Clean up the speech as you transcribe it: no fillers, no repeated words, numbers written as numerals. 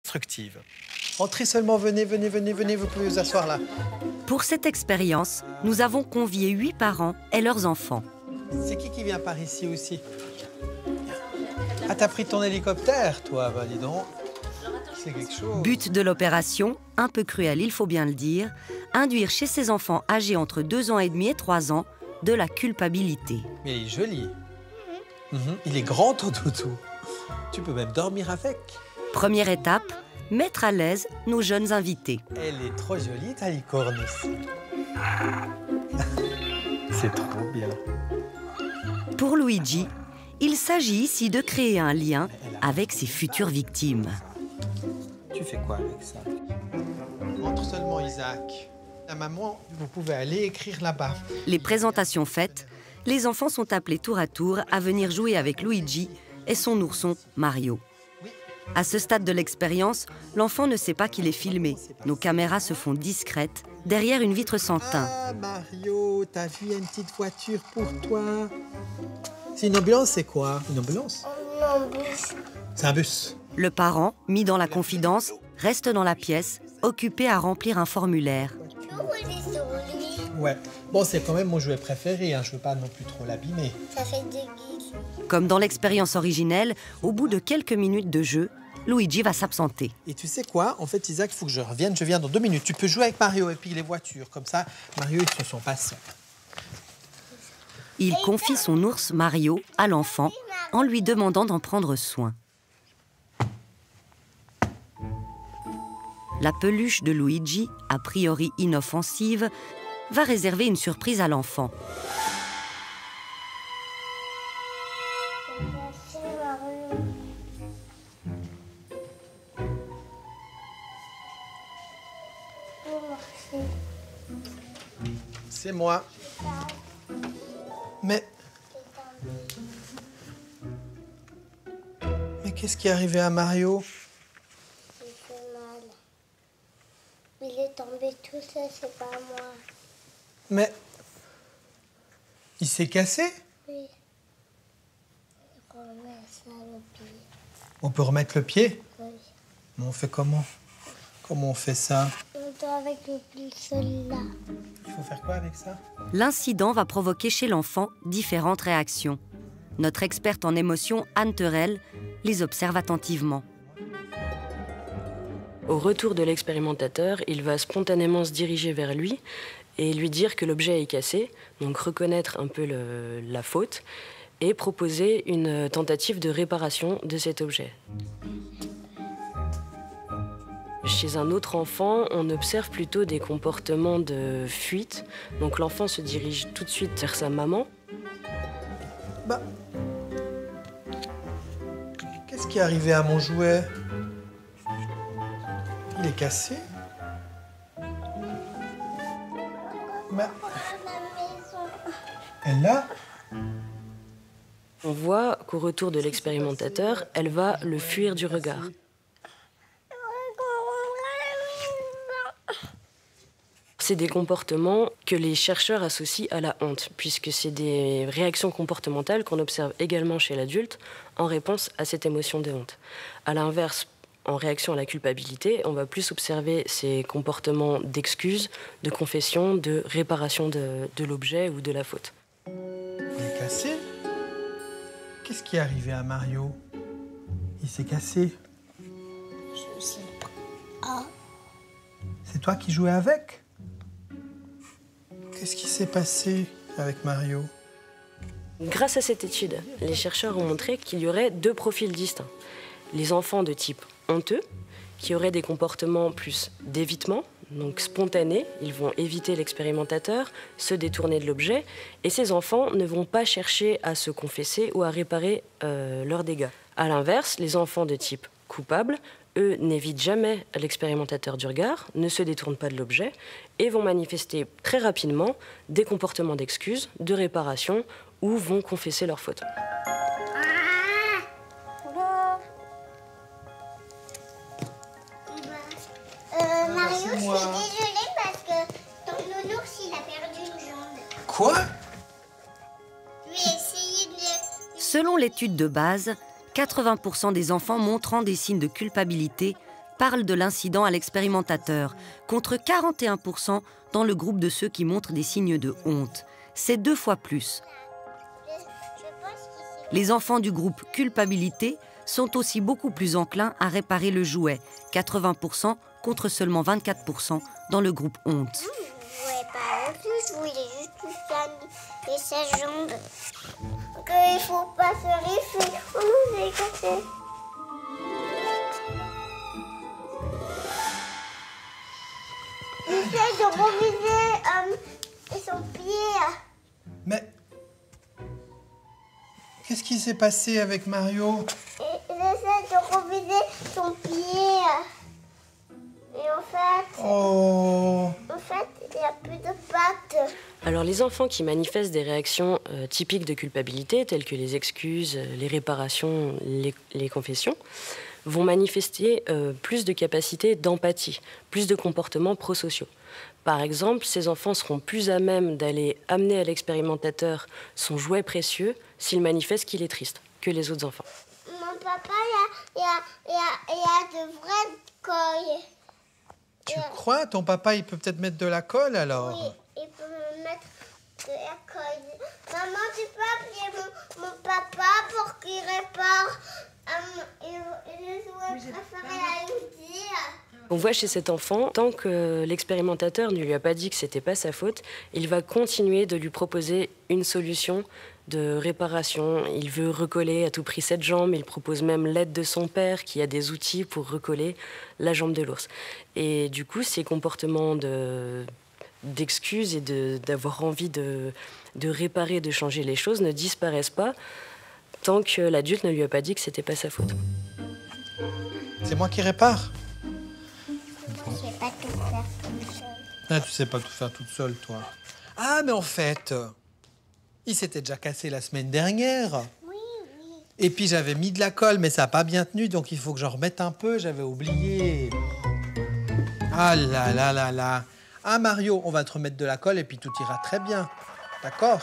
Instructive. Entrez seulement, venez, vous pouvez vous asseoir là. Pour cette expérience, nous avons convié 8 parents et leurs enfants. C'est qui vient par ici aussi? Ah, t'as pris ton hélicoptère, toi? Bah, dis donc. C'est quelque chose. But de l'opération, un peu cruel, il faut bien le dire, induire chez ces enfants âgés entre 2 ans et demi et 3 ans de la culpabilité. Mais il est joli. Il est grand, ton toutou. Tu peux même dormir avec. Première étape, mettre à l'aise nos jeunes invités. Elle est trop jolie, ta licorne aussi. C'est trop bien. Pour Luigi, il s'agit ici de créer un lien avec ses futures victimes. Tu fais quoi avec ça? Montre seulement, Isaac. La maman, vous pouvez aller écrire là-bas. Les présentations faites, les enfants sont appelés tour à tour à venir jouer avec Luigi et son ourson Mario. À ce stade de l'expérience, l'enfant ne sait pas qu'il est filmé. Nos caméras se font discrètes derrière une vitre sans teint. Ah, Mario, t'as vu une petite voiture pour toi? C'est une ambulance, c'est quoi? Une ambulance? Un bus. C'est un bus. Le parent, mis dans la confidence, reste dans la pièce, occupé à remplir un formulaire. Tu veux rouler sur lui? Ouais. Bon, c'est quand même mon jouet préféré, hein. Je veux pas non plus trop l'abîmer. Ça fait des guides. Comme dans l'expérience originelle, au bout de quelques minutes de jeu, Luigi va s'absenter. Et tu sais quoi? En fait, Isaac, il faut que je revienne. Je viens dans 2 minutes. Tu peux jouer avec Mario et puis les voitures. Comme ça, Mario, ils se sont passés. Il confie son ours Mario à l'enfant en lui demandant d'en prendre soin. La peluche de Luigi, a priori inoffensive, va réserver une surprise à l'enfant. Merci, Mario. Oh, merci. C'est moi. Mais qu'est-ce qui est arrivé à Mario? Il fait mal. Il est tombé tout seul, c'est pas moi. Mais il s'est cassé? Oui. Remets ça le pied. On peut remettre le pied? Oui. Mais on fait comment? Comment on fait ça? On doit avec le pulsol là. Il faut faire quoi avec ça? L'incident va provoquer chez l'enfant différentes réactions. Notre experte en émotions, Anne Terrel, les observe attentivement. Au retour de l'expérimentateur, il va spontanément se diriger vers lui et lui dire que l'objet est cassé, donc reconnaître un peu la faute et proposer une tentative de réparation de cet objet. Chez un autre enfant, on observe plutôt des comportements de fuite. Donc l'enfant se dirige tout de suite vers sa maman. Bah, qu'est-ce qui est arrivé à mon jouet? Il est cassé? Bah, elle là? On voit qu'au retour de l'expérimentateur, elle va le fuir du regard. C'est des comportements que les chercheurs associent à la honte, puisque c'est des réactions comportementales qu'on observe également chez l'adulte en réponse à cette émotion de honte. À l'inverse, en réaction à la culpabilité, on va plus observer ces comportements d'excuse, de confession, de réparation de l'objet ou de la faute. Il est cassé? Qu'est-ce qui est arrivé à Mario? Il s'est cassé. Je sais pas. Ah. C'est toi qui jouais avec? Qu'est-ce qui s'est passé avec Mario? Grâce à cette étude, les chercheurs ont montré qu'il y aurait 2 profils distincts. Les enfants de type honteux, qui auraient des comportements plus d'évitement, donc spontanés, ils vont éviter l'expérimentateur, se détourner de l'objet, et ces enfants ne vont pas chercher à se confesser ou à réparer leurs dégâts. À l'inverse, les enfants de type coupable, eux, n'évitent jamais l'expérimentateur du regard, ne se détournent pas de l'objet et vont manifester très rapidement des comportements d'excuse, de réparation ou vont confesser leur faute. Mario, je suis désolée parce que ton nounours, il a perdu une jambe. Quoi? Je vais essayer de... Selon l'étude de base, 80% des enfants montrant des signes de culpabilité parlent de l'incident à l'expérimentateur, contre 41% dans le groupe de ceux qui montrent des signes de honte. C'est 2 fois plus. Les enfants du groupe culpabilité sont aussi beaucoup plus enclins à réparer le jouet, 80% contre seulement 24% dans le groupe honte. Je voulais juste toucher sa jambe. Il ne faut pas se risser. Oh non, j'ai cassé. J'essaie de reviser son pied. Mais qu'est-ce qui s'est passé avec Mario? J'essaie de reviser son pied. Et Oh. en fait, il n'y a plus de pattes. Alors les enfants qui manifestent des réactions typiques de culpabilité, telles que les excuses, les réparations, les confessions, vont manifester plus de capacités d'empathie, plus de comportements prosociaux. Par exemple, ces enfants seront plus à même d'aller amener à l'expérimentateur son jouet précieux s'il manifeste qu'il est triste que les autres enfants. Mon papa, il y a de vraies colles. Tu crois? Ton papa, il peut peut-être mettre de la colle alors? Oui, il peut me mettre de la colle. Maman, tu peux appeler mon papa pour qu'il répare le jouet préféré à Lucie. On voit chez cet enfant, tant que l'expérimentateur ne lui a pas dit que c'était pas sa faute, il va continuer de lui proposer une solution de réparation. Il veut recoller à tout prix cette jambe. Il propose même l'aide de son père qui a des outils pour recoller la jambe de l'ours. Et du coup, ces comportements d'excuses et d'avoir envie de réparer, de changer les choses ne disparaissent pas tant que l'adulte ne lui a pas dit que c'était pas sa faute. C'est moi qui répare? Je ne sais pas tout faire toute seule. Ah, tu sais pas tout faire toute seule, toi. Ah, mais en fait, il s'était déjà cassé la semaine dernière. Oui, oui. Et puis j'avais mis de la colle, mais ça n'a pas bien tenu, donc il faut que j'en remette un peu, j'avais oublié. Ah là là là là. Ah Mario, on va te remettre de la colle et puis tout ira très bien. D'accord?